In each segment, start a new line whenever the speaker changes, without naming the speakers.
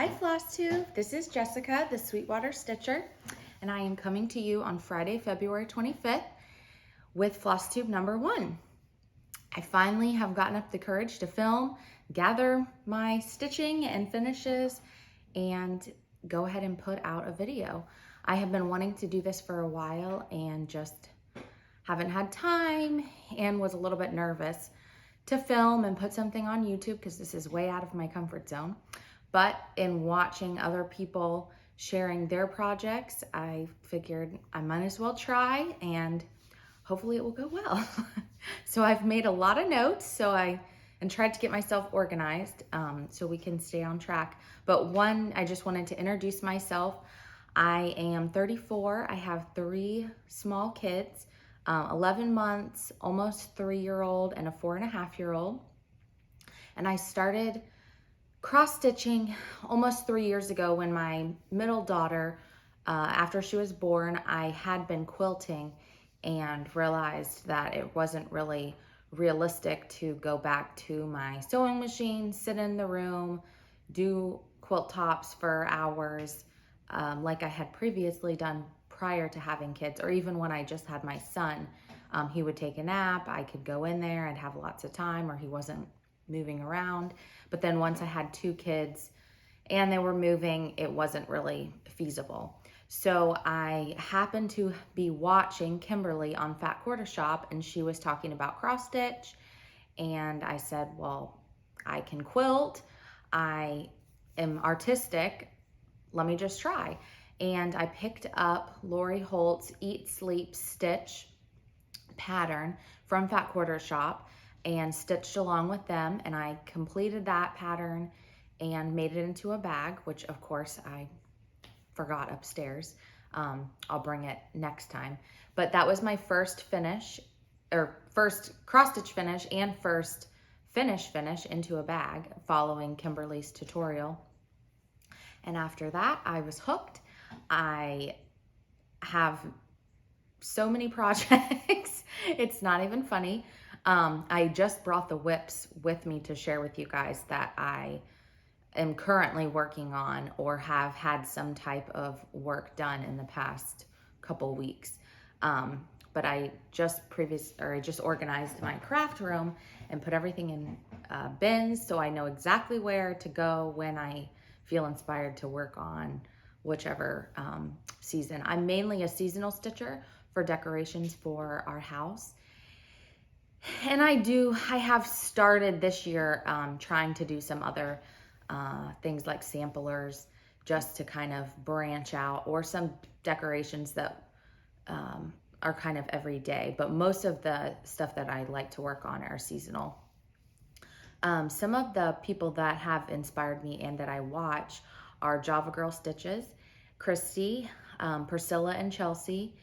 Hi Flosstube, this is Jessica, the Sweetwater Stitcher, and I am coming to you on Friday, February 25th with Flosstube number 1. I finally have gotten up the courage to film, gather my stitching and finishes, and go ahead and put out a video. I have been wanting to do this for a while and just haven't had time and was a little bit nervous to film and put something on YouTube because this is way out of my comfort zone. But in watching other people sharing their projects, I figured I might as well try and hopefully it will go well. So I've made a lot of notes and tried to get myself organized so we can stay on track. But one, I just wanted to introduce myself. I am 34. I have 3 small kids, 11 months, almost 3-year-old, and a 4.5-year-old. And I started cross-stitching almost 3 years ago when my middle daughter, after she was born, I had been quilting and realized that it wasn't really realistic to go back to my sewing machine, sit in the room, do quilt tops for hours like I had previously done prior to having kids, or even when I just had my son. He would take a nap, I could go in there and have lots of time, or he wasn't moving around. But then once I had 2 kids and they were moving, it wasn't really feasible. So I happened to be watching Kimberly on Fat Quarter Shop, and she was talking about cross stitch, and I said, well, I can quilt, I am artistic, let me just try. And I picked up Lori Holt's Eat, Sleep, Stitch pattern from Fat Quarter Shop and stitched along with them, and I completed that pattern and made it into a bag, which of course I forgot upstairs. I'll bring it next time. But that was my first finish, or first cross-stitch finish and first finish into a bag following Kimberly's tutorial. And after that, I was hooked. I have so many projects, it's not even funny. I just brought the whips with me to share with you guys that I am currently working on or have had some type of work done in the past couple weeks. But I just organized my craft room and put everything in bins so I know exactly where to go when I feel inspired to work on whichever season. I'm mainly a seasonal stitcher for decorations for our house. And I have started this year trying to do some other things like samplers just to kind of branch out, or some decorations that are kind of everyday, but most of the stuff that I like to work on are seasonal. Some of the people that have inspired me and that I watch are Java Girl Stitches, Christy, Priscilla and Chelsea,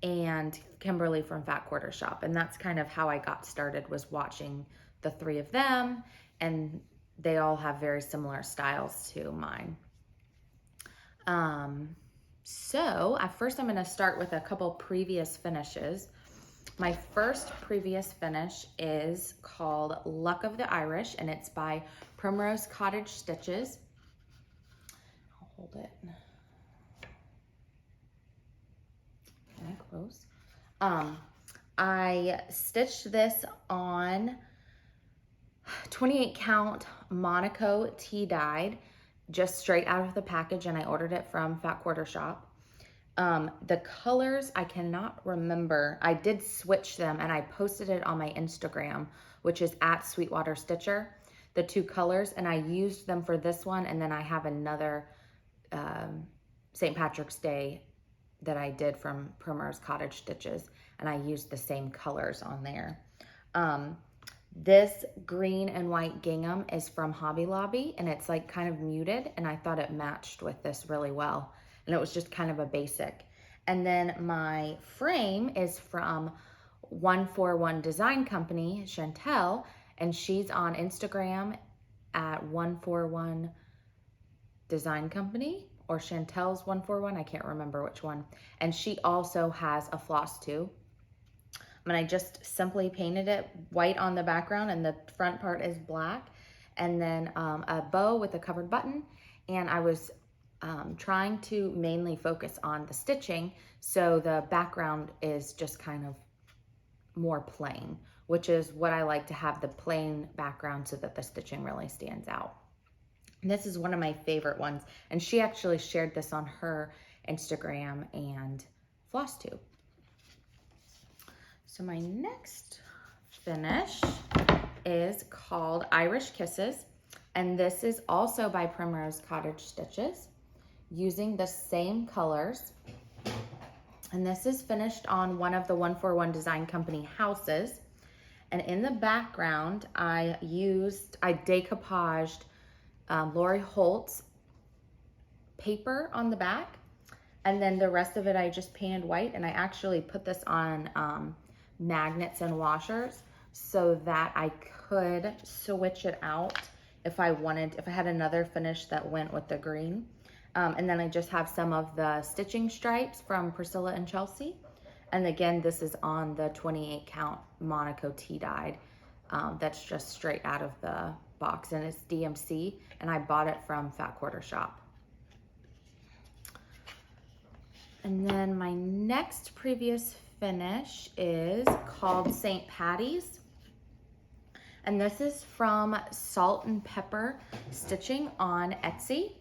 and Kimberly from Fat Quarter Shop. And that's kind of how I got started, was watching the 3 of them, and they all have very similar styles to mine. So at first I'm gonna start with a couple previous finishes. My first previous finish is called Luck of the Irish, and it's by Primrose Cottage Stitches. I'll hold it. Kind of close. I stitched this on 28 count Monaco tea-dyed, just straight out of the package, and I ordered it from Fat Quarter Shop. The colors, I cannot remember. I did switch them and I posted it on my Instagram, which is at Sweetwater Stitcher, the 2 colors, and I used them for this one. And then I have another St. Patrick's Day that I did from Primrose Cottage Stitches, and I used the same colors on there. This green and white gingham is from Hobby Lobby, and it's like kind of muted, and I thought it matched with this really well. And it was just kind of a basic. And then my frame is from 141 Design Company, Chantel, and she's on Instagram at 141 Design Company, or Chantel's 141, I can't remember which one. And she also has a Flosstube. And I just simply painted it white on the background, and the front part is black. and then a bow with a covered button. And I was trying to mainly focus on the stitching, so the background is just kind of more plain, which is what I like, to have the plain background so that the stitching really stands out. And this is one of my favorite ones, and she actually shared this on her Instagram and Flosstube. So my next finish is called Irish Kisses, and this is also by Primrose Cottage Stitches, using the same colors. And this is finished on one of the 141 Design Company houses. And in the background, I decoupaged Lori Holt's paper on the back. And then the rest of it, I just painted white. And I actually put this on magnets and washers so that I could switch it out if I had another finish that went with the green. And then I just have some of the stitching stripes from Priscilla and Chelsea. And again, this is on the 28 count Monaco tea dyed. That's just straight out of the box, and it's DMC, and I bought it from Fat Quarter Shop. And then my next previous finish is called St. Patty's. And this is from Salt and Pepper Stitching on Etsy.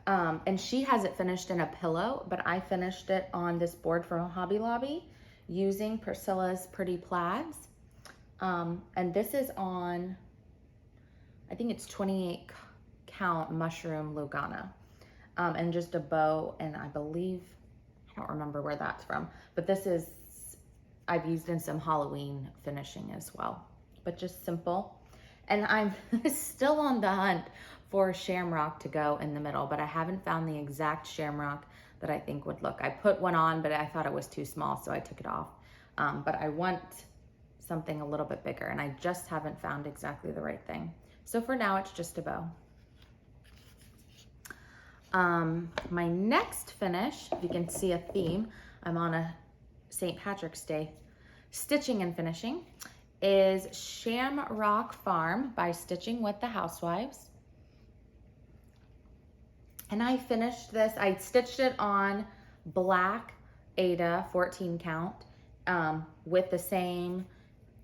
And she has it finished in a pillow, but I finished it on this board from Hobby Lobby using Priscilla's Pretty Plaids. And this is on, I think it's 28 count mushroom Lugana. And just a bow, and I believe, I don't remember where that's from, but this is, I've used in some Halloween finishing as well, but just simple. And I'm still on the hunt for a shamrock to go in the middle, but I haven't found the exact shamrock that I think would look. I put one on, but I thought it was too small, so I took it off. But I want something a little bit bigger, and I just haven't found exactly the right thing. So for now, it's just a bow. My next finish, if you can see a theme, I'm on a St. Patrick's Day stitching and finishing, is Shamrock Farm by Stitching with the Housewives. And I finished this, I stitched it on black Aida 14 count with the same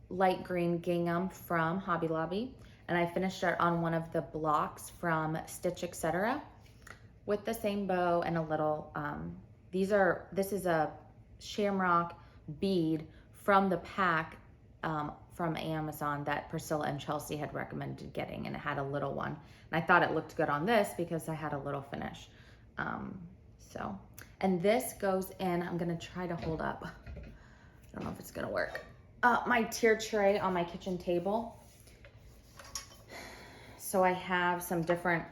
light green gingham from Hobby Lobby. And I finished it on one of the blocks from Stitch Etc. with the same bow and a little, this is a shamrock bead from the pack from Amazon that Priscilla and Chelsea had recommended getting, and it had a little one. And I thought it looked good on this because I had a little finish. And this goes in, I'm gonna try to hold up, I don't know if it's gonna work, my tier tray on my kitchen table. So I have some different,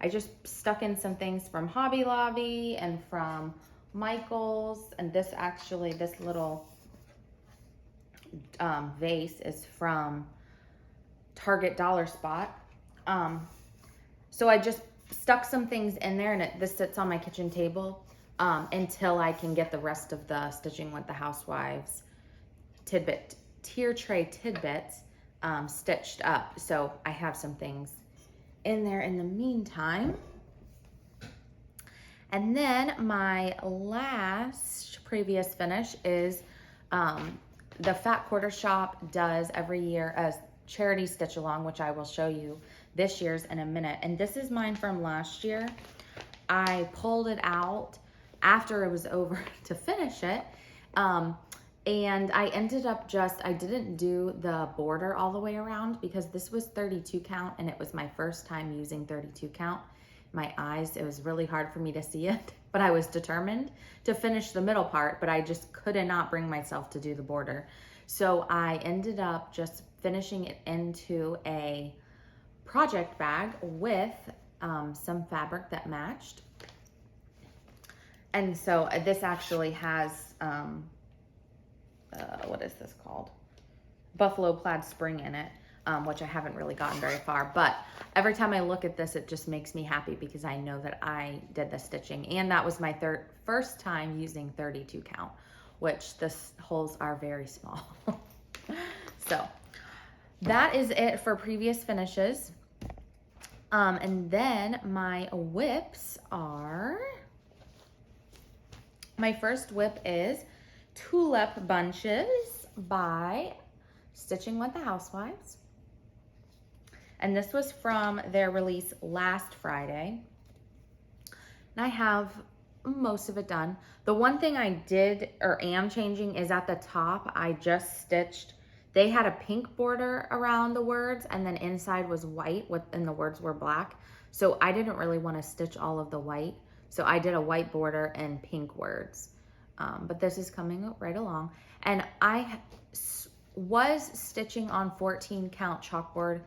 I just stuck in some things from Hobby Lobby and from Michael's, and this actually, this little vase is from Target Dollar Spot. So I just stuck some things in there, and this sits on my kitchen table until I can get the rest of the Stitching with the Housewives tier tray tidbits stitched up. So I have some things in there in the meantime. And then my last previous finish is the Fat Quarter Shop does every year a charity stitch along, which I will show you this year's in a minute. And this is mine from last year. I pulled it out after it was over to finish it. And I ended up I didn't do the border all the way around because this was 32 count and it was my first time using 32 count. My eyes, it was really hard for me to see it, but I was determined to finish the middle part, but I just could not bring myself to do the border. So I ended up just finishing it into a project bag with some fabric that matched. And so this actually has, what is this called? Buffalo plaid spring in it, which I haven't really gotten very far, but every time I look at this, it just makes me happy because I know that I did the stitching, and that was my first time using 32 count, which the holes are very small. So that is it for previous finishes. And then my whips are, my first whip is Tulip Bunches by Stitching with the Housewives. And this was from their release last Friday. And I have most of it done. The one thing I did or am changing is at the top, I just stitched, they had a pink border around the words and then inside was white and the words were black. So I didn't really want to stitch all of the white. So I did a white border and pink words. But this is coming right along. And I was stitching on 14 count chalkboard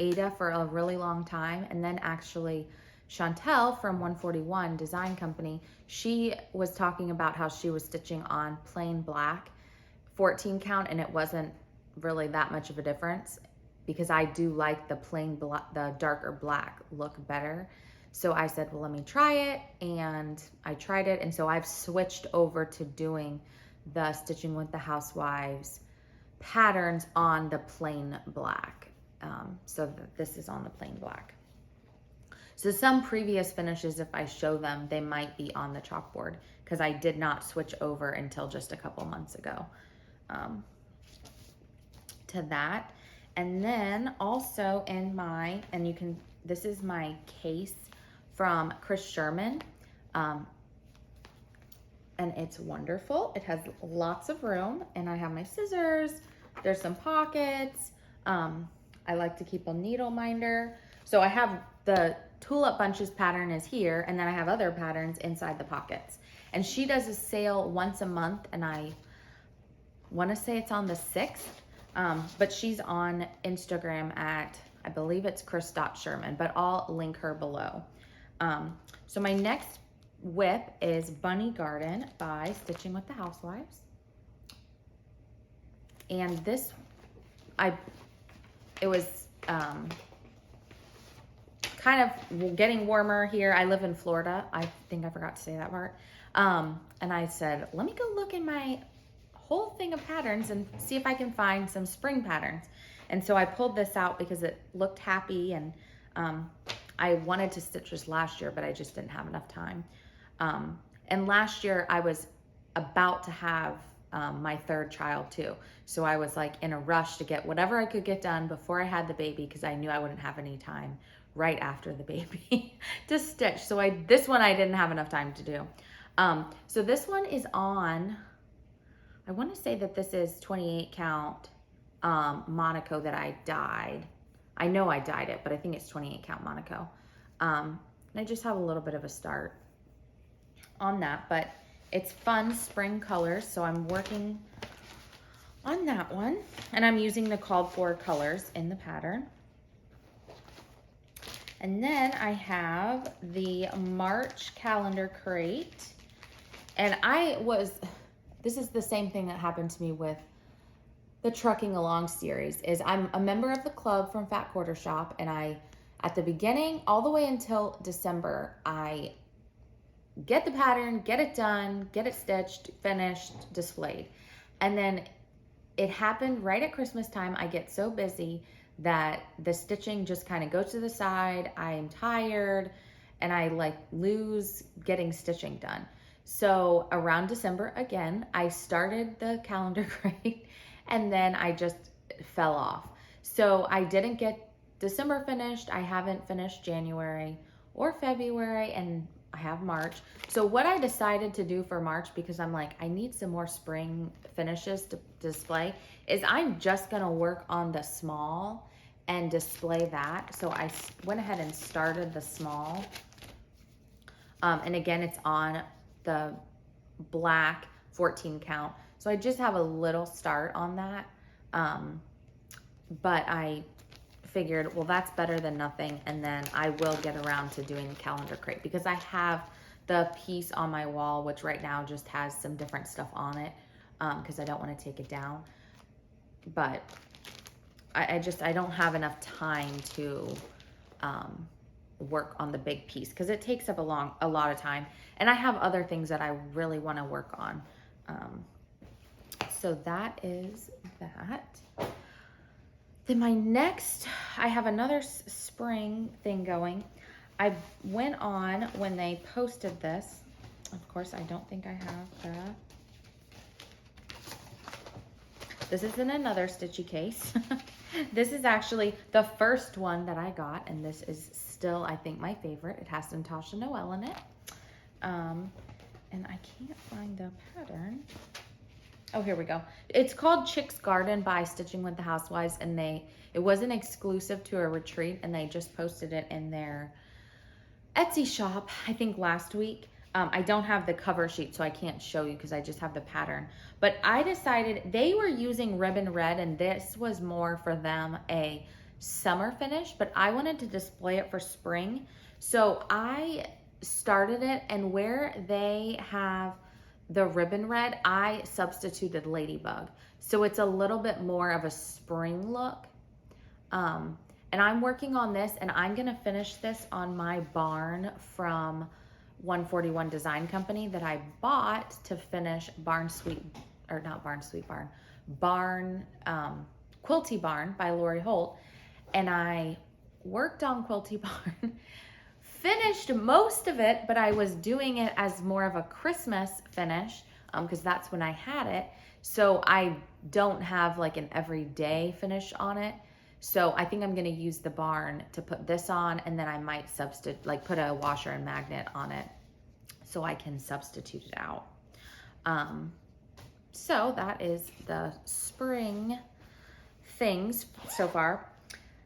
Ada for a really long time. And then actually Chantel from 141 Design Company, she was talking about how she was stitching on plain black 14 count and it wasn't really that much of a difference because I do like the plain black, the darker black look better. So I said, well, let me try it, and I tried it. And so I've switched over to doing the Stitching with the Housewives patterns on the plain black. So this is on the plain black. So some previous finishes, if I show them, they might be on the chalkboard because I did not switch over until just a couple months ago to that. And then also in my, and you can, this is my case from Christine.a.Sherman. And it's wonderful. It has lots of room and I have my scissors. There's some pockets. I like to keep a needle minder. So I have the Tulip Bunches pattern is here, and then I have other patterns inside the pockets. And she does a sale once a month, and I want to say it's on the 6th, but she's on Instagram at, I believe it's Chris.Sherman, but I'll link her below. So my next whip is Bunny Garden by Stitching with the Housewives. And this, it was kind of getting warmer here. I live in Florida. I think I forgot to say that part. And I said, let me go look in my whole thing of patterns and see if I can find some spring patterns. And so I pulled this out because it looked happy, and I wanted to stitch this last year, but I just didn't have enough time. And last year I was about to have my third child too. So I was like in a rush to get whatever I could get done before I had the baby because I knew I wouldn't have any time right after the baby to stitch. So this one I didn't have enough time to do. So this one is on, I want to say that this is 28 count Monaco that I dyed. I know I dyed it, but I think it's 28 count Monaco. And I just have a little bit of a start on that, but it's fun spring colors. So I'm working on that one, and I'm using the called for colors in the pattern. And then I have the March calendar crate, and this is the same thing that happened to me with the Trucking Along series. Is I'm a member of the club from Fat Quarter Shop, and at the beginning all the way until December, I get the pattern, get it done, get it stitched, finished, displayed. And then it happened right at Christmas time. I get so busy that the stitching just kind of goes to the side. I'm tired and I like lose getting stitching done. So around December again, I started the calendar crate and then I just fell off. So I didn't get December finished. I haven't finished January or February, and I have March. So what I decided to do for March, because I'm like, I need some more spring finishes to display, is I'm just gonna work on the small and display that. So I went ahead and started the small. And again, it's on the black 14 count. So I just have a little start on that. But I figured, well, that's better than nothing. And then I will get around to doing the calendar crate because I have the piece on my wall, which right now just has some different stuff on it because I don't want to take it down. But I don't have enough time to work on the big piece because it takes up a lot of time. And I have other things that I really want to work on. So that is that. Then I have another spring thing going. I went on when they posted this. Of course, I don't think I have this is in another Stitchy case. This is actually the first one that I got, and this is still, I think, my favorite. It has Natasha Noel in it. And I can't find the pattern. Oh, here we go. It's called Chick's Garden by Stitching with the Housewives, and it wasn't exclusive to a retreat, and they just posted it in their Etsy shop, I think last week. I don't have the cover sheet, so I can't show you because I just have the pattern. But I decided they were using ribbon red, and this was more for them a summer finish, but I wanted to display it for spring. So I started it, and where they have the ribbon red, I substituted Ladybug. So it's a little bit more of a spring look. And I'm working on this, and I'm gonna finish this on my barn from 141 Design Company that I bought to finish Quilty Barn by Lori Holt. And I worked on Quilty Barn, finished most of it, but I was doing it as more of a Christmas finish because that's when I had it. So I don't have like an everyday finish on it. So I think I'm gonna use the barn to put this on, and then I might put a washer and magnet on it so I can substitute it out. So that is the spring things so far.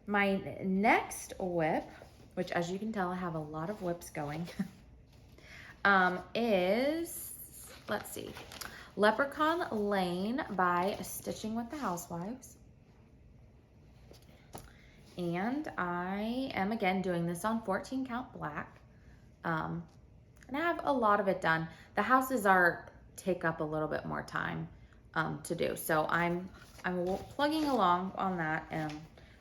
My next whip, which as you can tell, I have a lot of whips going, is, let's see, Leprechaun Lane by Stitching with the Housewives. And I am again doing this on 14 count black. And I have a lot of it done. The houses take up a little bit more time to do. So I'm plugging along on that and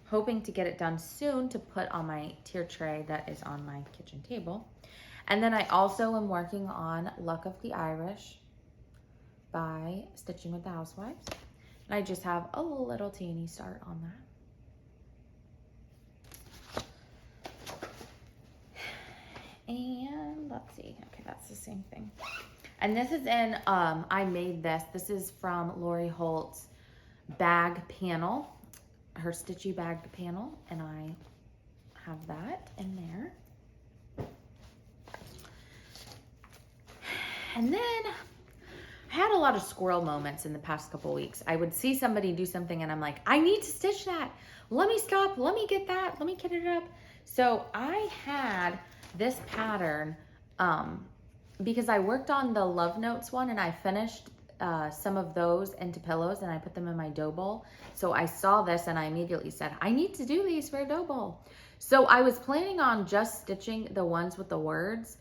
hoping to get it done soon to put on my tier tray that is on my kitchen table. And then I also am working on Luck of the Irish by Stitching with the Housewives. And I just have a little teeny start on that. And let's see, okay, that's the same thing. And this is in, I made this. This is from Lori Holt's bag panel, her Stitchy bag panel, and I have that in there. And then I had a lot of squirrel moments in the past couple weeks. I would see somebody do something and I'm like, I need to stitch that. Let me stop, let me get that, let me get it up. So I had this pattern because I worked on the Love Notes one, and I finished some of those into pillows and I put them in my dough bowl. So I saw this and I immediately said, I need to do these for a dough bowl. So I was planning on just stitching the ones with the words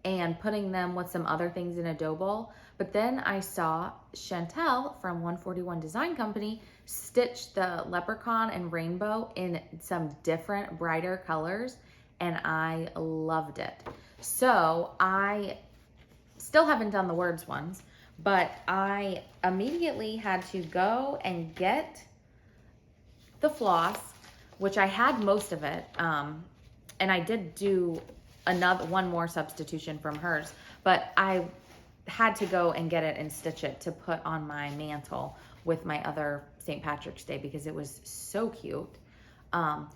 and putting them with some other things in a dough bowl. But then I saw Chantel from 141 Design Company stitch the leprechaun and rainbow in some different brighter colors, and I loved it. So I still haven't done the words ones, but I immediately had to go and get the floss, which I had most of it, and I did do one more substitution from hers, but I had to go and get it and stitch it to put on my mantle with my other St. Patrick's Day because it was so cute.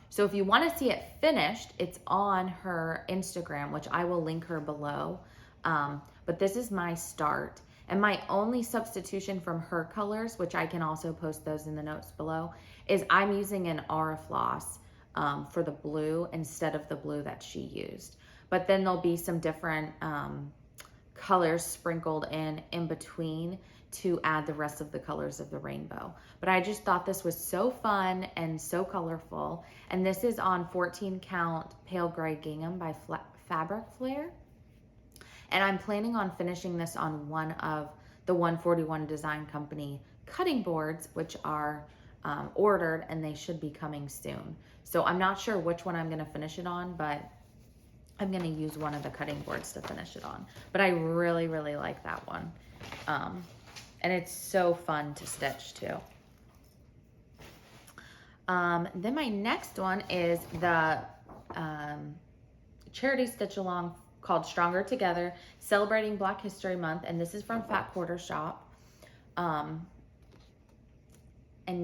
So if you want to see it finished, it's on her Instagram, which I will link her below. But this is my start. And my only substitution from her colors, which I can also post those in the notes below, is I'm using an Aurifloss for the blue instead of the blue that she used. But then there'll be some different colors sprinkled in between to add the rest of the colors of the rainbow. But I just thought this was so fun and so colorful. And this is on 14 count Pale Gray Gingham by Fabric Flare. And I'm planning on finishing this on one of the 141 Design Company cutting boards, which are ordered and they should be coming soon. So I'm not sure which one I'm gonna finish it on, but I'm gonna use one of the cutting boards to finish it on. But I really, really like that one. And it's so fun to stitch too. Then my next one is the charity stitch along called Stronger Together, celebrating Black History Month, and this is from Fat Quarter Shop. And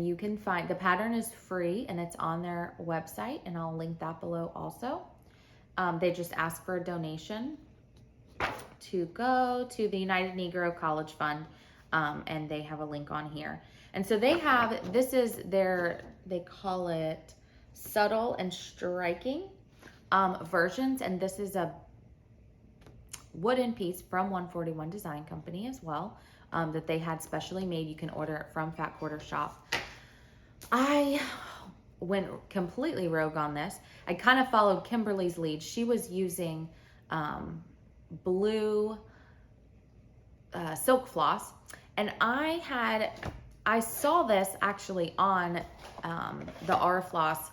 you can find, the pattern is free and it's on their website, and I'll link that below also. They just ask for a donation to go to the United Negro College Fund, and they have a link on here. And so they have, this is their, they call it subtle and striking versions, and this is a wooden piece from 141 Design Company as well, that they had specially made. You can order it from Fat Quarter Shop. I went completely rogue on this. I kind of followed Kimberly's lead. She was using blue silk floss, and I saw this actually on the Aurifloss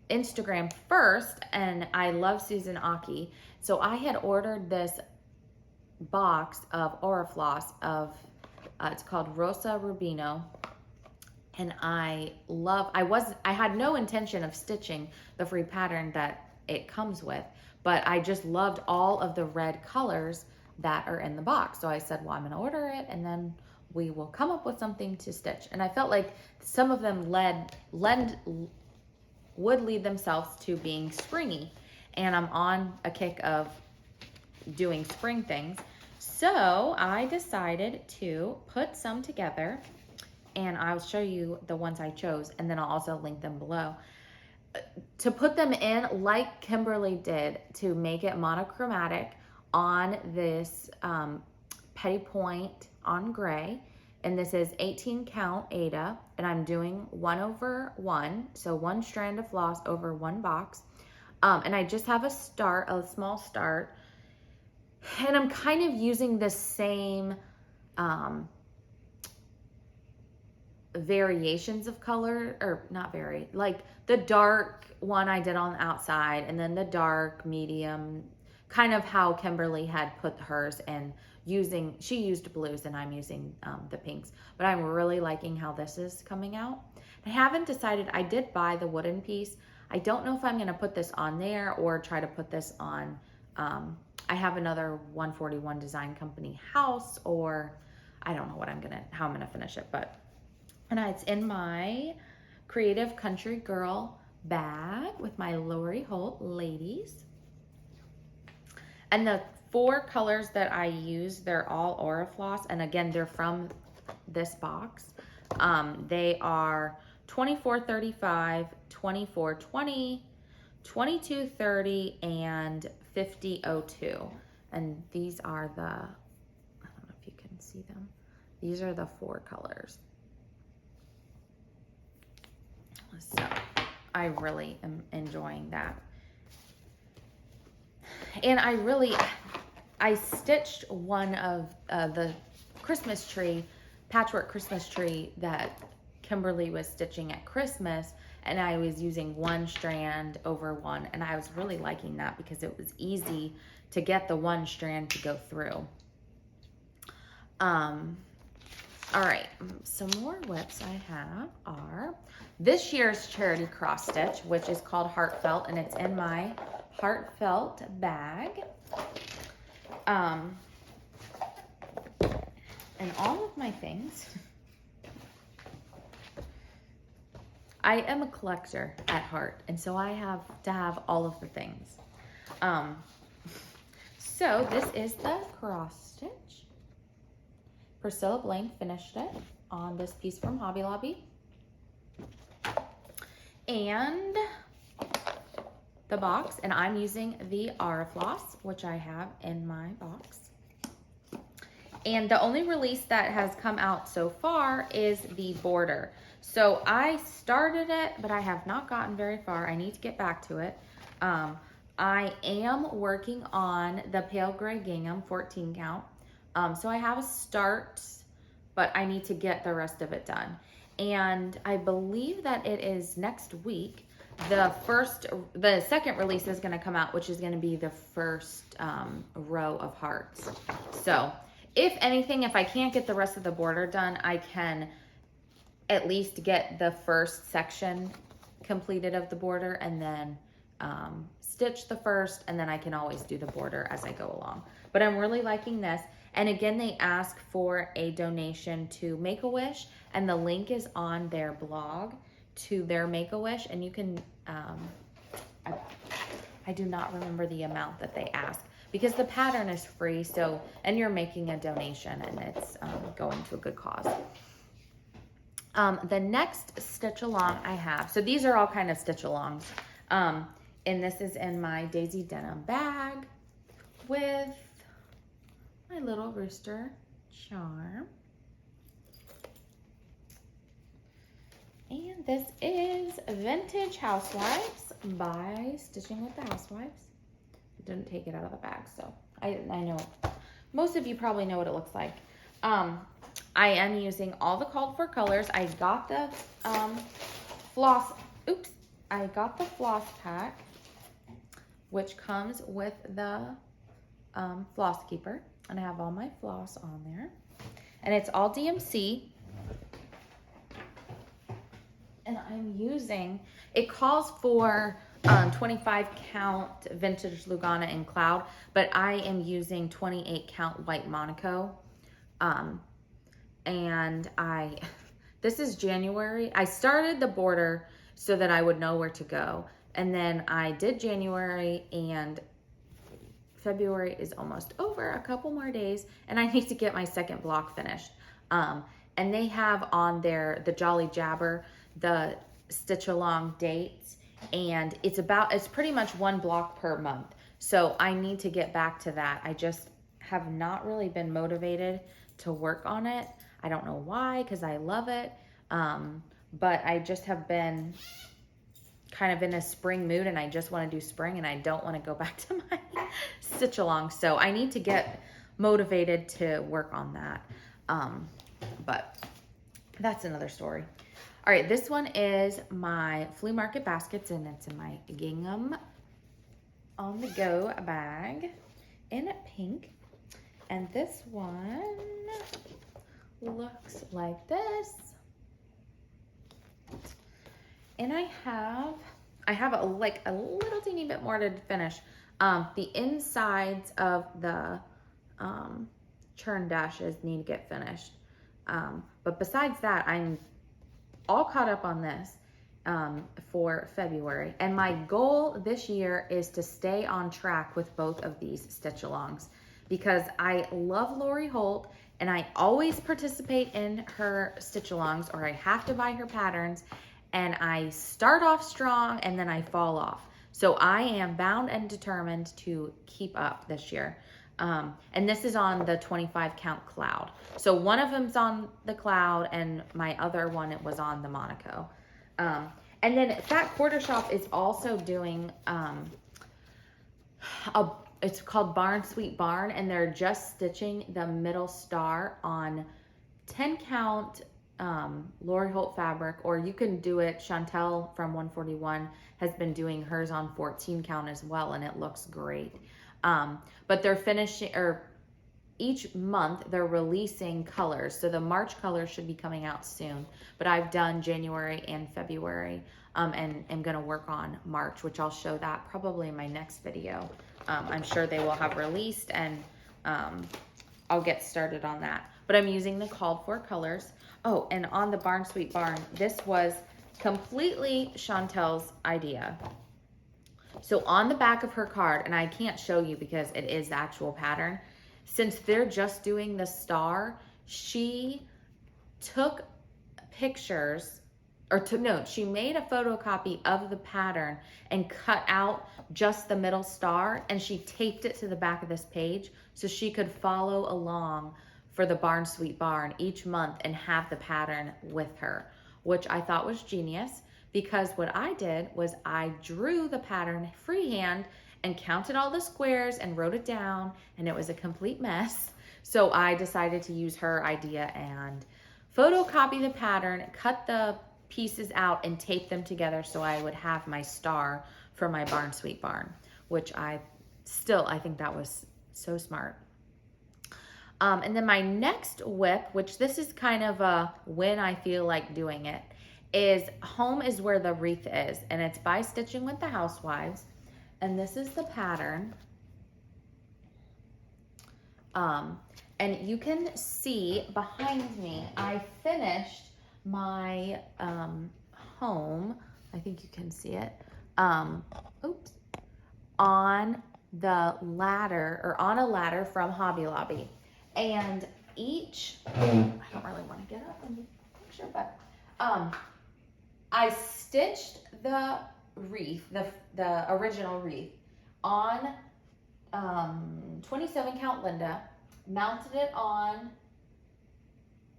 Instagram first, and I love Susan Aki, so I had ordered this box of Aurifloss of it's called Rosa Rubino, and I had no intention of stitching the free pattern that it comes with, but I just loved all of the red colors that are in the box. So I said, well, I'm gonna order it and then we will come up with something to stitch. And I felt like some of them would lead themselves to being springy, and I'm on a kick of doing spring things. So I decided to put some together, and I'll show you the ones I chose, and then I'll also link them below. To put them in like Kimberly did, to make it monochromatic on this petty point on gray, and this is 18 count Aida, and I'm doing 1/1, so one strand of floss over one box, and I just have a small start, and I'm kind of using the same variations of color, or not like the dark one I did on the outside, and then the dark medium, kind of how Kimberly had put hers, and she used blues and I'm using the pinks, but I'm really liking how this is coming out. I haven't decided. I did buy the wooden piece. I don't know if I'm going to put this on there or try to put this on I have another 141 Design Company house, or I don't know how I'm gonna finish it, but it's in my Creative Country Girl bag with my Lori Holt ladies. And the 4 colors that I use, they're all Aurifloss, and again, they're from this box. They are 2435, 2420, 2230, and 5002. And these are I don't know if you can see them. These are the 4 colors. So I really am enjoying that. And I stitched one of the Christmas tree, patchwork Christmas tree that Kimberly was stitching at Christmas, and I was using one strand over one, and I was really liking that because it was easy to get the one strand to go through. All right, some more whips I have are this year's charity cross stitch, which is called Heartfelt, and it's in my Heartfelt bag. And all of my things, I am a collector at heart, and so I have to have all of the things. So this is the cross stitch. Priscilla Blaine finished it on this piece from Hobby Lobby. And the box, and I'm using the Aurifloss, which I have in my box. And the only release that has come out so far is the border. So I started it, but I have not gotten very far. I need to get back to it. I am working on the pale gray gingham 14 count. So I have a start, but I need to get the rest of it done. And I believe that it is next week. The second release is going to come out, which is going to be the first row of hearts. So if anything, if I can't get the rest of the border done, I can at least get the first section completed of the border and then stitch the first, and then I can always do the border as I go along. But I'm really liking this. And again, they ask for a donation to Make-A-Wish, and the link is on their blog to their Make-A-Wish, and you can, I do not remember the amount that they ask because the pattern is free, so, and you're making a donation and it's going to a good cause. The next stitch along I have, so these are all kind of stitch alongs, and this is in my Daisy Denim bag with my little rooster charm. And this is Vintage Housewives by Stitching with the Housewives. I didn't take it out of the bag, so I know most of you probably know what it looks like. I am using all the called for colors. I got the floss pack, which comes with the floss keeper, and I have all my floss on there, and it's all DMC. And I'm using, it calls for 25 count vintage Lugana in Cloud, but I am using 28 count white Monaco. And this is January. I started the border so that I would know where to go. And then I did January, and February is almost over, a couple more days, and I need to get my second block finished. And they have on there the Jolly Jabber, the stitch along dates, and it's pretty much one block per month. So I need to get back to that. I just have not really been motivated to work on it. I don't know why, because I love it. But I just have been kind of in a spring mood, and I just want to do spring, and I don't want to go back to my stitch along. So I need to get motivated to work on that. But that's another story. All right, this one is my flea market baskets, and it's in my gingham on the go bag in pink. And this one looks like this. And I have a little teeny bit more to finish. The insides of the churn dashes need to get finished. But besides that, I'm all caught up on this for February. And my goal this year is to stay on track with both of these stitch alongs, because I love Lori Holt and I always participate in her stitch alongs, or I have to buy her patterns, and I start off strong and then I fall off. So I am bound and determined to keep up this year. And this is on the 25 count Cloud. So one of them's on the Cloud, and my other one, it was on the Monaco. And then Fat Quarter Shop is also doing, it's called Barn Sweet Barn, and they're just stitching the middle star on 10 count Lori Holt fabric, or you can do it. Chantel from 141 has been doing hers on 14 count as well, and it looks great. But they're finishing, or each month they're releasing colors. So the March colors should be coming out soon, but I've done January and February, and am going to work on March, which I'll show that probably in my next video. I'm sure they will have released, and I'll get started on that. But I'm using the called for colors. Oh, and on the Barn Sweet Barn, this was completely Chantel's idea. So on the back of her card, and I can't show you because it is the actual pattern, since they're just doing the star, she took pictures, she made a photocopy of the pattern and cut out just the middle star, and she taped it to the back of this page so she could follow along for the Barn Sweet Barn each month and have the pattern with her, which I thought was genius. Because what I did was I drew the pattern freehand and counted all the squares and wrote it down, and it was a complete mess. So I decided to use her idea and photocopy the pattern, cut the pieces out, and tape them together so I would have my star for my Barn Sweet Barn, which I think that was so smart. And then my next whip, which this is kind of a when I feel like doing it, is Home is Where the Wreath Is, and it's by Stitching with the Housewives. And this is the pattern. And you can see behind me, I finished my home. I think you can see it. Oops. On the ladder, or on a ladder from Hobby Lobby. And each, I don't really want to get up and picture, but I stitched the wreath, the original wreath, on 27 count Linda, mounted it on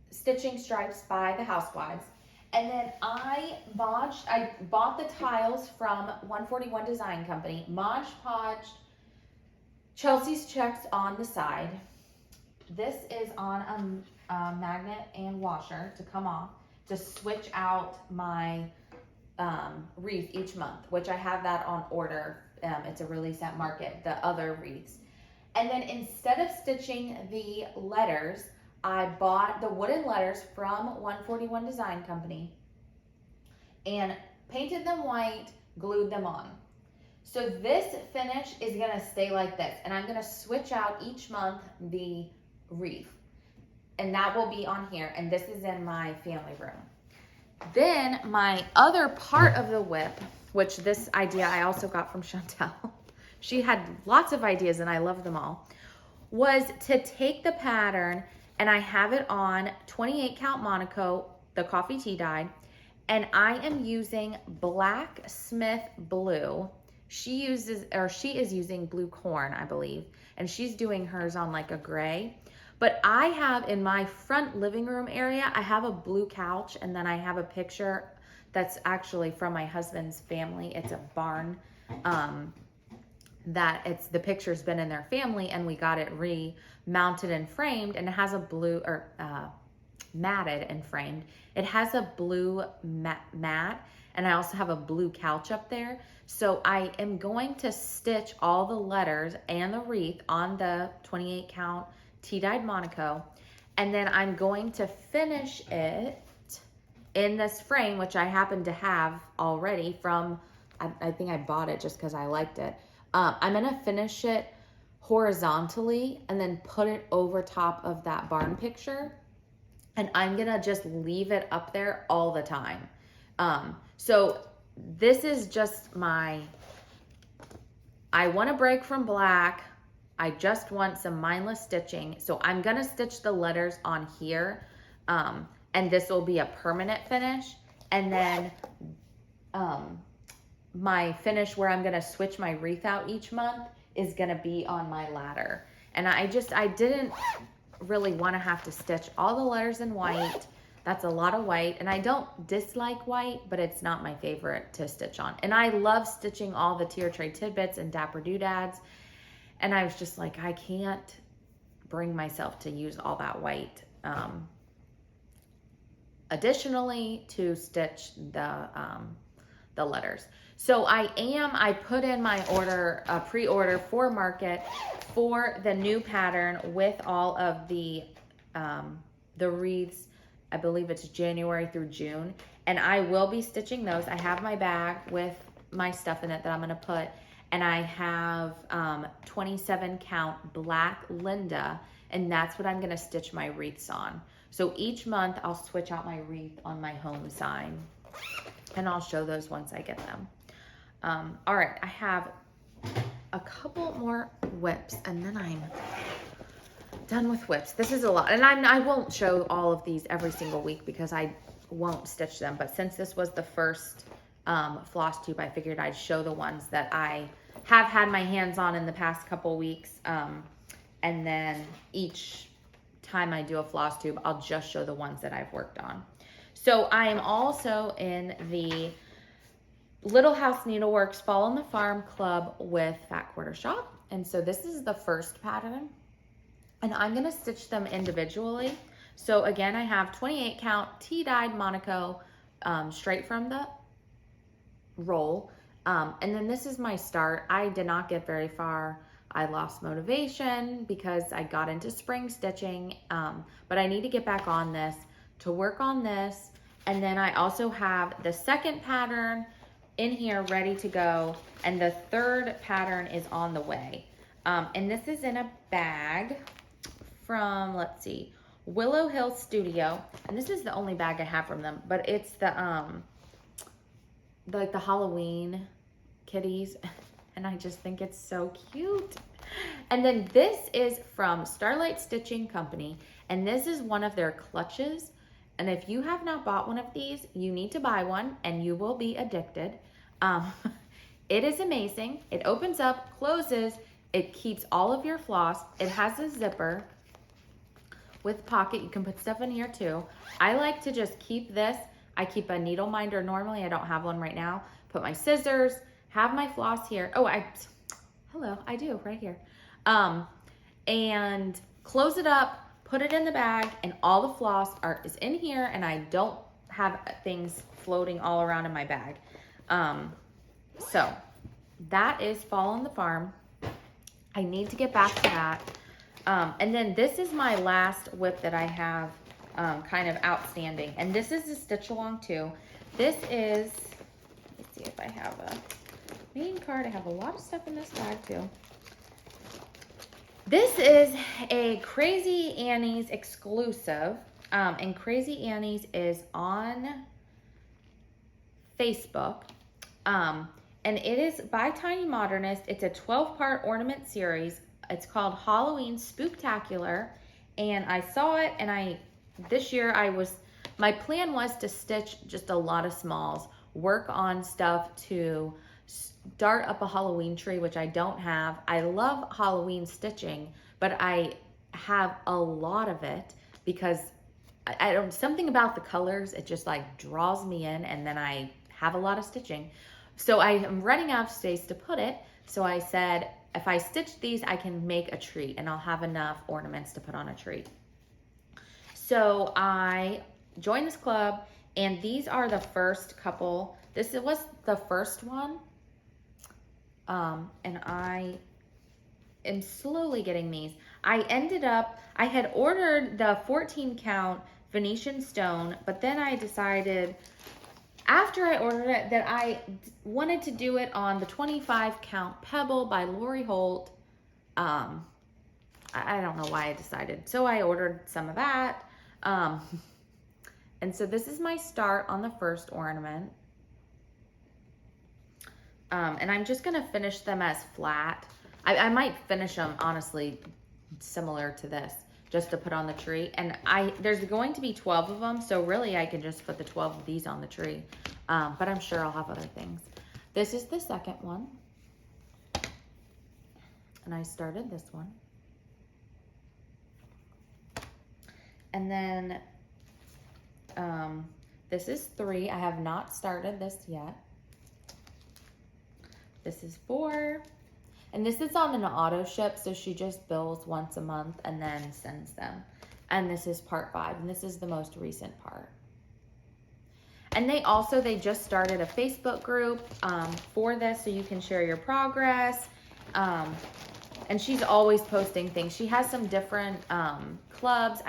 Stitching Stripes by the Housewives, and then I bought the tiles from 141 Design Company, Mod Podged Chelsea's checks on the side. This is on a magnet and washer to come off, to switch out my wreath each month, which I have that on order. It's a release at market, the other wreaths. And then instead of stitching the letters, I bought the wooden letters from 141 Design Company and painted them white, glued them on. So this finish is gonna stay like this, and I'm gonna switch out each month the wreath, and that will be on here, and this is in my family room. Then my other part of the whip, which this idea I also got from Chantel, she had lots of ideas and I love them all, was to take the pattern, and I have it on 28 count Monaco, the coffee tea dye, and I am using Black Smith Blue. She is using Blue Corn, I believe, and she's doing hers on like a gray. But I have in my front living room area, I have a blue couch, and then I have a picture that's actually from my husband's family. It's a barn the picture's been in their family, and we got it remounted and framed, and it has a blue, or matted and framed. It has a blue mat, and I also have a blue couch up there. So I am going to stitch all the letters and the wreath on the 28 count tea-dyed Monaco, and then I'm going to finish it in this frame, which I happen to have already from, I think I bought it just because I liked it. I'm gonna finish it horizontally and then put it over top of that barn picture, and I'm gonna just leave it up there all the time. So this is just I want to break from black. I just want some mindless stitching. So I'm gonna stitch the letters on here, and this will be a permanent finish. And then my finish where I'm gonna switch my wreath out each month is gonna be on my ladder. And I didn't really want to have to stitch all the letters in white. That's a lot of white, and I don't dislike white, but it's not my favorite to stitch on. And I love stitching all the Tier Tray Tidbits and Dapper Doodads, and I was just like, I can't bring myself to use all that white. Additionally, to stitch the letters. So I put in my order, a pre-order for market for the new pattern with all of the wreaths. I believe it's January through June, and I will be stitching those. I have my bag with my stuff in it that I'm gonna put, and I have 27 count Black Linda, and that's what I'm gonna stitch my wreaths on. So each month I'll switch out my wreath on my home sign, and I'll show those once I get them. All right, I have a couple more whips, and then I'm done with whips. This is a lot, and I won't show all of these every single week because I won't stitch them, but since this was the first Flosstube, I figured I'd show the ones that I have had my hands on in the past couple weeks, and then each time I do a Flosstube, I'll just show the ones that I've worked on. So I am also in the Little House Needleworks Fall on the Farm Club with Fat Quarter Shop, and so this is the first pattern, and I'm gonna stitch them individually. So again, I have 28 count tea-dyed Monaco straight from the roll, and then this is my start. I did not get very far. I lost motivation because I got into spring stitching, but I need to get back on this to work on this, And then I also have the second pattern in here ready to go. And the third pattern is on the way. And this is in a bag from, let's see, Willow Hill Studio. And this is the only bag I have from them, but it's the like the Halloween kitties. And I just think it's so cute. And then this is from Starlight Stiching Company. And this is one of their clutches. And if you have not bought one of these, you need to buy one and you will be addicted. It is amazing. It opens up, closes, it keeps all of your floss. It has a zipper with pocket. You can put stuff in here too. I like to just keep this. I keep a needle minder normally. I don't have one right now. Put my scissors, have my floss here. Oh, hello, I do right here. And close it up, put it in the bag, and all the floss is in here, and I don't have things floating all around in my bag. So that is Fall on the Farm. I need to get back to that. And then this is my last whip that I have kind of outstanding. And this is a stitch along too. This is, let me see if I have a main card. I have a lot of stuff in this bag too. This is a Crazy Annie's exclusive, and Crazy Annie's is on Facebook, and it is by Tiny Modernist. It's a 12-part ornament series. It's called Halloween Spook-tacular, and I saw it, and this year my plan was to stitch just a lot of smalls, work on stuff to start up a Halloween tree, which I don't have. I love Halloween stitching, but I have a lot of it because I don't, something about the colors, it just like draws me in, and then I have a lot of stitching. So I am running out of space to put it. So I said, if I stitch these, I can make a tree and I'll have enough ornaments to put on a tree. So I joined this club, and these are the first couple. This was the first one. And I am slowly getting these. I had ordered the 14 count Venetian stone, but then I decided after I ordered it that I wanted to do it on the 25 count Pebble by Lori Holt. I don't know why I decided. So I ordered some of that. And so this is my start on the first ornament. And I'm just gonna finish them as flat. I might finish them, honestly, similar to this, just to put on the tree. And there's going to be 12 of them, so really I can just put the 12 of these on the tree. But I'm sure I'll have other things. This is the second one. And I started this one. And then this is 3. I have not started this yet. This is 4, and this is on an auto ship, so she just bills once a month and then sends them. And this is part 5, and this is the most recent part. And they just started a Facebook group for this, so you can share your progress. And she's always posting things. She has some different clubs.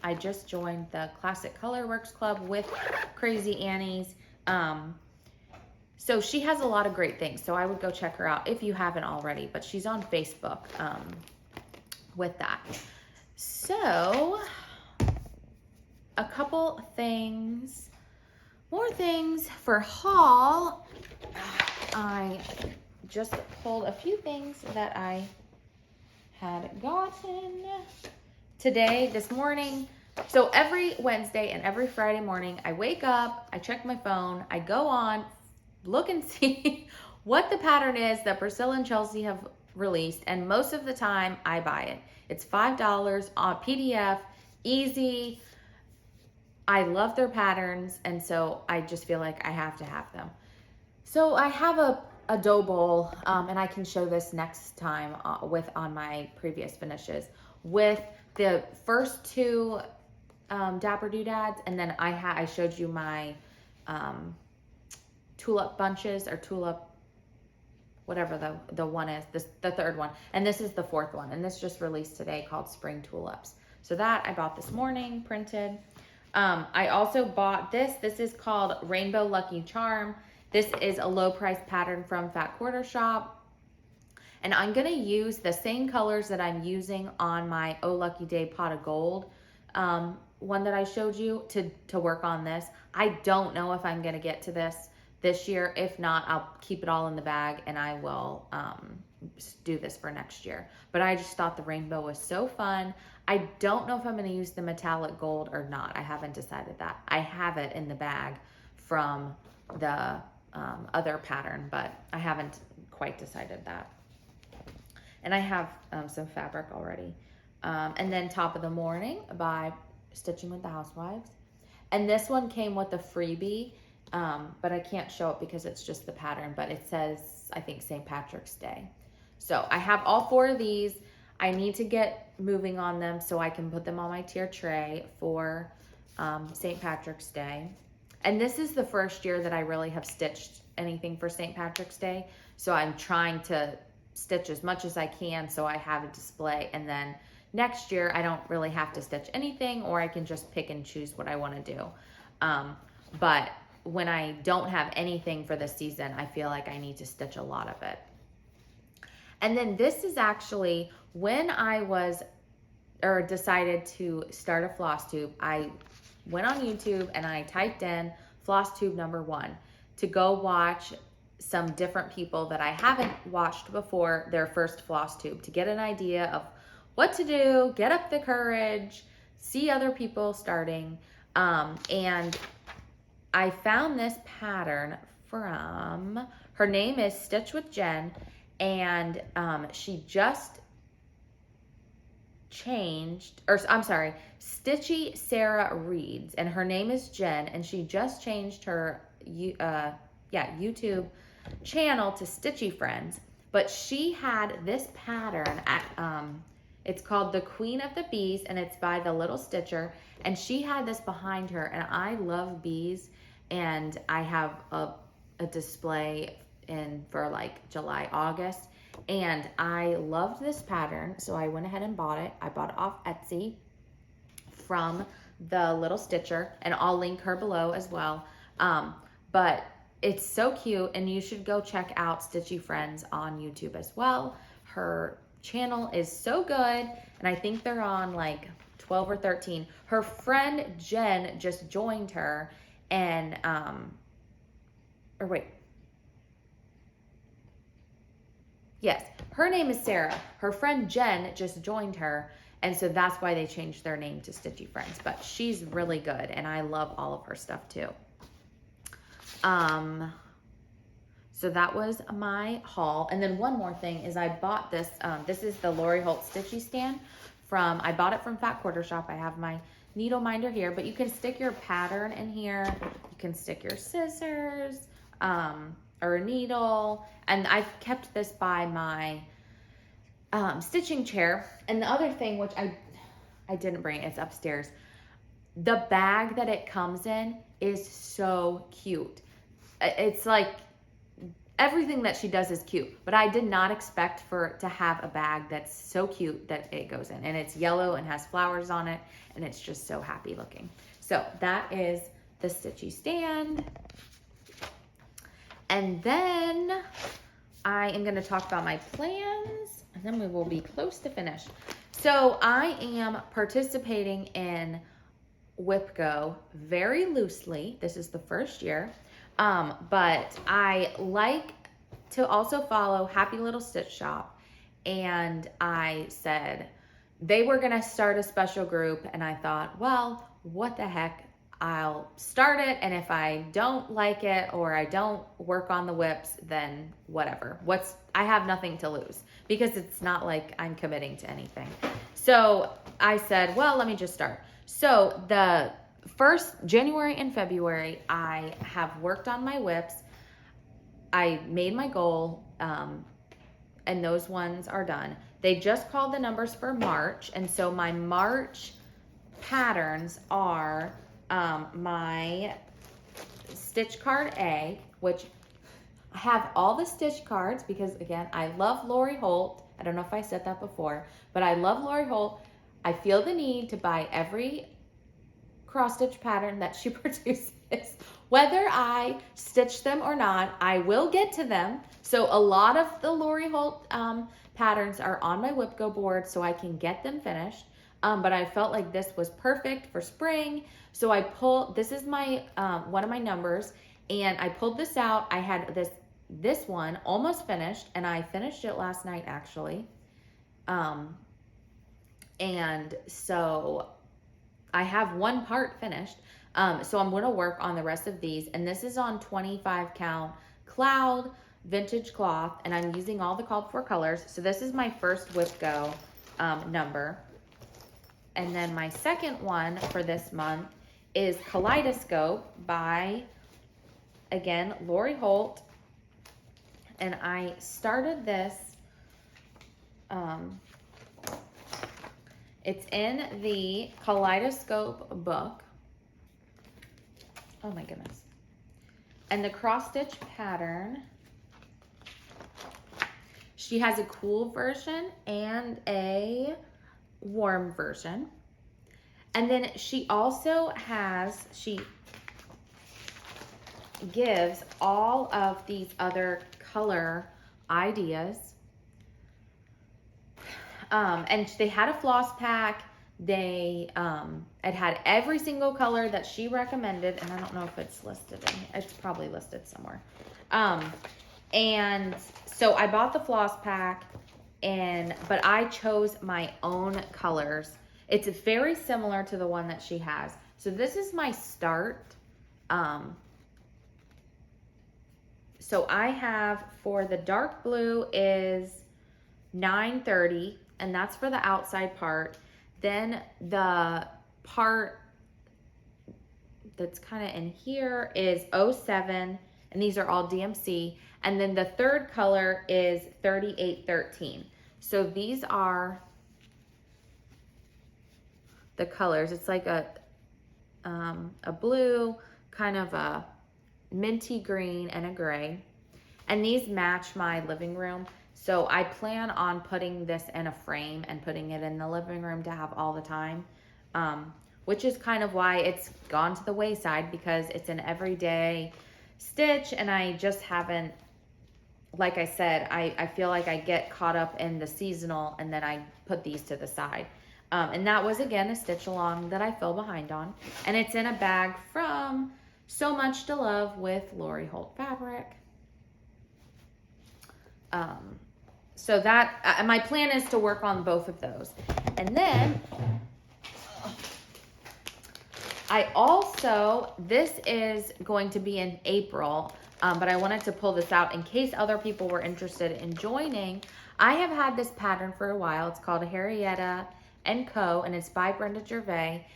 I just joined the Classic Colorworks Club with Crazy Annie's. So she has a lot of great things. So I would go check her out if you haven't already, but she's on Facebook with that. So a couple things, more things for haul. I just pulled a few things that I had gotten today, this morning. So every Wednesday and every Friday morning, I wake up, I check my phone, I go on, look and see what the pattern is that Priscilla and Chelsea have released, and most of the time I buy it. It's $5 on PDF, easy. I love their patterns, and so I just feel like I have to have them. So I have a dough bowl, and I can show this next time on my previous finishes with the first 2 Dapper Doodads, and then I showed you my tulip bunches, or tulip, whatever the one is, the third one, and this is the 4th one, and this just released today called Spring Tulips. So that I bought this morning, printed. I also bought this. This is called Rainbow Lucky Charm. This is a low price pattern from Fat Quarter Shop. And I'm going to use the same colors that I'm using on my Oh Lucky Day Pot of Gold one that I showed you to work on this. I don't know if I'm going to get to this year. If not, I'll keep it all in the bag and I will do this for next year. But I just thought the rainbow was so fun. I don't know if I'm going to use the metallic gold or not. I haven't decided that. I have it in the bag from the other pattern, but I haven't quite decided that. And I have some fabric already. And then Top of the Morning by Stitching with the Housewives. And this one came with a freebie, but I can't show it because it's just the pattern, but it says, I think, St. Patrick's Day. So I have all 4 of these. I need to get moving on them so I can put them on my tier tray for St. Patrick's Day. And this is the first year that I really have stitched anything for St. Patrick's Day. So I'm trying to stitch as much as I can so I have a display, and then next year I don't really have to stitch anything, or I can just pick and choose what I want to do. But when I don't have anything for this season, I feel like I need to stitch a lot of it. And then this is actually when I decided to start a Flosstube. I went on YouTube and I typed in Flosstube #1 to go watch some different people that I haven't watched before their first Flosstube, to get an idea of what to do, get up the courage, see other people starting. And I found this pattern from, her name is Stitch with Jen, and she just changed, or I'm sorry, Stitchy Sarah Reads, and her name is Jen, and she just changed her YouTube channel to Stitchy Friends. But she had this pattern at it's called The Queen of the Bees, and it's by the Little Stitcher, and she had this behind her. And I love bees, and I have a display in for like July, August, and I loved this pattern, so I went ahead and bought it. I bought it off Etsy from the Little Stitcher, and I'll link her below as well. But it's so cute, and you should go check out Stitchy Friends on YouTube as well. Her channel is so good, and I think they're on like 12 or 13. Her friend Jen just joined her, and yes, her name is Sarah. Her friend Jen just joined her, and so that's why they changed their name to Stitchy Friends. But she's really good, and I love all of her stuff too. So that was my haul. And then one more thing is I bought this. This is the Lori Holt Stitchy stand I bought it from Fat Quarter Shop. I have my needle minder here, but you can stick your pattern in here. You can stick your scissors, or a needle. And I've kept this by my stitching chair. And the other thing, which I didn't bring, it's upstairs. The bag that it comes in is so cute. It's like everything that she does is cute, but I did not expect to have a bag that's so cute that it goes in, and it's yellow and has flowers on it, and it's just so happy looking. So that is the Stitchy stand. And then I am going to talk about my plans, and then we will be close to finish. So I am participating in Whip Go very loosely. This is the first year. But I like to also follow Happy Little Stitch Shop, and I said they were going to start a special group, and I thought, well, what the heck, I'll start it, and if I don't like it or I don't work on the whips, then whatever. I have nothing to lose, because it's not like I'm committing to anything. So I said, well, let me just start. So the first January and February, I have worked on my whips. I made my goal, and those ones are done. They just called the numbers for March, and so my March patterns are my Stitch Card A, which I have all the stitch cards because, again, I love Lori Holt. I don't know if I said that before, but I love Lori Holt. I feel the need to buy every cross stitch pattern that she produces. Whether I stitch them or not, I will get to them. So a lot of the Lori Holt patterns are on my Whip Go board so I can get them finished. But I felt like this was perfect for spring. So I pulled, this is my one of my numbers, and I pulled this out. I had this one almost finished, and I finished it last night actually. And so I have one part finished. So I'm going to work on the rest of these, and this is on 25 count cloud vintage cloth, and I'm using all the called for colors. So this is my first Whip Go number. And then my second one for this month is Kaleidoscope by, again, Lori Holt. And I started this, it's in the Kaleidoscope book. Oh my goodness. And the cross stitch pattern, she has a cool version and a warm version. And then she also has, she gives all of these other color ideas. And they had a floss pack. They it had every single color that she recommended, and I don't know if it's listed in here. It's probably listed somewhere. And so I bought the floss pack, but I chose my own colors. It's very similar to the one that she has. So this is my start. So I have, for the dark blue is 930, and that's for the outside part. Then the part that's kind of in here is 07, and these are all DMC. And then the third color is 3813. So these are the colors. It's like a blue, kind of a minty green, and a gray. And these match my living room. So I plan on putting this in a frame and putting it in the living room to have all the time, which is kind of why it's gone to the wayside, because it's an everyday stitch, and I just haven't, like I said, I feel like I get caught up in the seasonal, and then I put these to the side. And that was, again, a stitch along that I fell behind on. And it's in a bag from So Much to Love with Lori Holt fabric. So that, my plan is to work on both of those. And then I also, this is going to be in April, but I wanted to pull this out in case other people were interested in joining. I have had this pattern for a while. It's called Harietta and Co, and it's by Brenda Gervais.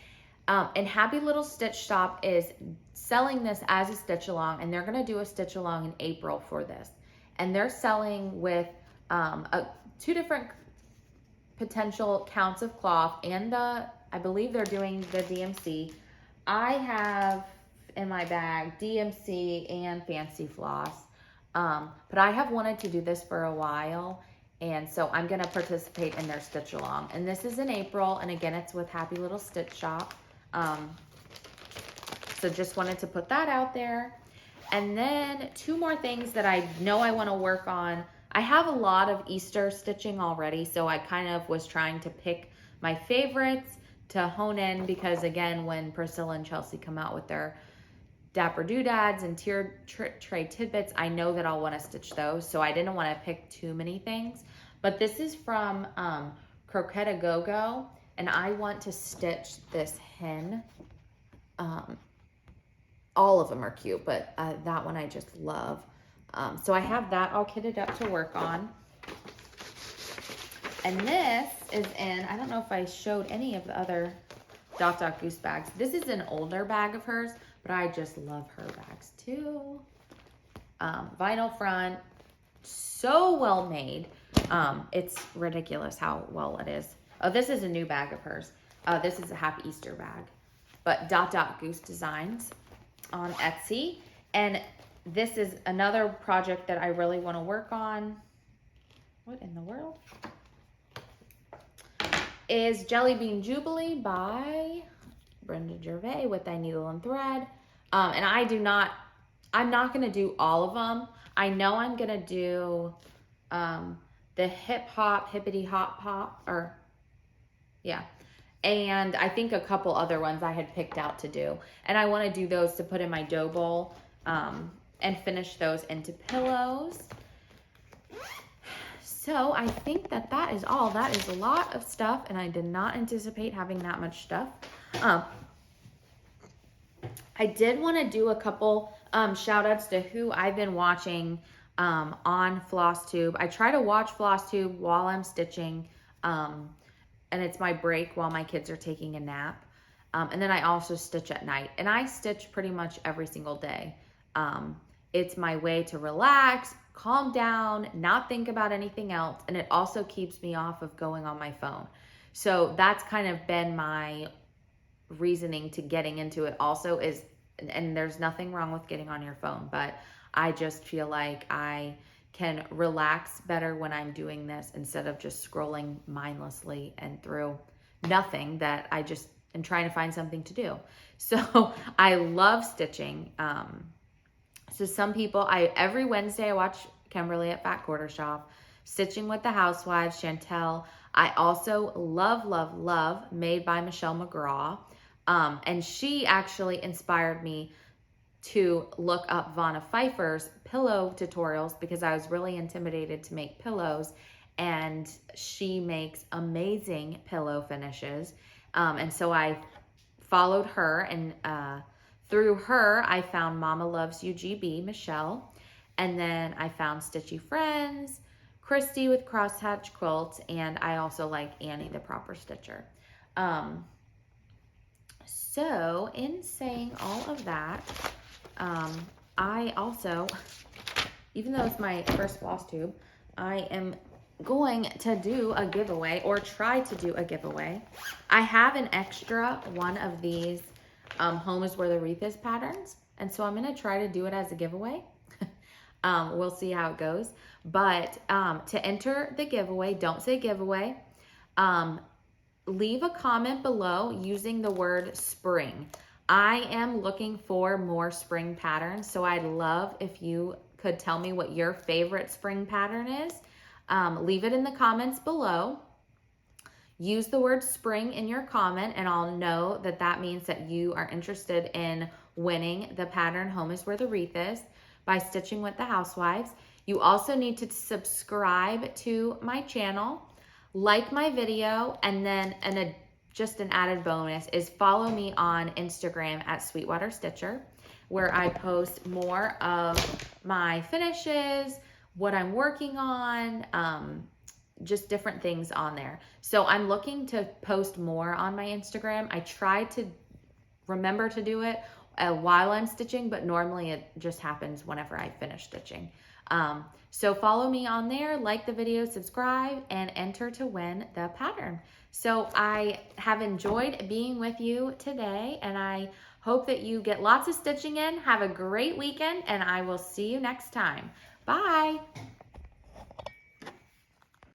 And Happy Little Stitch Shop is selling this as a stitch along, and they're going to do a stitch along in April for this. And they're selling with two different potential counts of cloth, and I believe they're doing the DMC. I have in my bag DMC and Fancy Floss, but I have wanted to do this for a while, and so I'm going to participate in their stitch along. And this is in April, and again, it's with Happy Little Stitch Shop. So just wanted to put that out there. And then two more things that I know I want to work on. I have a lot of Easter stitching already, so I kind of was trying to pick my favorites to hone in, because again, when Priscilla and Chelsea come out with their Dapper Doodads and Tier Tray Tidbits, I know that I'll want to stitch those, so I didn't want to pick too many things. But this is from Croquette A Go Go, and I want to stitch this hen. All of them are cute, but that one I just love. So I have that all kitted up to work on. And this is in, I don't know if I showed any of the other Dot Goose bags. This is an older bag of hers, but I just love her bags too. Vinyl front, so well made. It's ridiculous how well it is. Oh, this is a new bag of hers. This is a Happy Easter bag. But Dot Goose Designs on Etsy. And this is another project that I really want to work on. What in the world? Is Jelly Bean Jubilee by Brenda Gervais with Thy Needle and Thread. And I'm not going to do all of them. I know I'm going to do the hippity hop pop, and I think a couple other ones I had picked out to do. And I want to do those to put in my dough bowl and finish those into pillows. So I think that is all. That is a lot of stuff, and I did not anticipate having that much stuff. I did want to do a couple shout outs to who I've been watching on Flosstube. I try to watch Flosstube while I'm stitching, and it's my break while my kids are taking a nap. And then I also stitch at night, and I stitch pretty much every single day. It's my way to relax, calm down, not think about anything else, and it also keeps me off of going on my phone. So that's kind of been my reasoning to getting into it also is, and there's nothing wrong with getting on your phone, but I just feel like I can relax better when I'm doing this instead of just scrolling mindlessly and through nothing that I just am trying to find something to do. So I love stitching. So some people, every Wednesday I watch Kimberly at Fat Quarter Shop, Stitching with the Housewives, Chantel. I also love Made by Michelle McGraw. And she actually inspired me to look up Vanna Pfeiffer's pillow tutorials because I was really intimidated to make pillows, and she makes amazing pillow finishes. And so I followed her, and through her, I found Mama Loves UGB, Michelle. And then I found Stitchy Friends, Christy with Crosshatch Quilts, and I also like Annie, the Proper Stitcher. So in saying all of that, I also, even though it's my first Flosstube, I am going to do a giveaway, or try to do a giveaway. I have an extra one of these Home is Where the Wreath Is patterns, and so I'm going to try to do it as a giveaway. We'll see how it goes. But to enter the giveaway, don't say giveaway. Leave a comment below using the word spring. I am looking for more spring patterns, so I'd love if you could tell me what your favorite spring pattern is. Leave it in the comments below. Use the word spring in your comment, and I'll know that that means that you are interested in winning the pattern Home is Where the Wreath Is by Stitching with the Housewives. You also need to subscribe to my channel, like my video, and then just an added bonus is follow me on Instagram at Sweetwater Stitcher, where I post more of my finishes, what I'm working on, just different things on there. So I'm looking to post more on my Instagram. I try to remember to do it while I'm stitching, but normally it just happens whenever I finish stitching. So follow me on there, like the video, subscribe, and enter to win the pattern. So I have enjoyed being with you today, and I hope that you get lots of stitching in. Have a great weekend, and I will see you next time. Bye.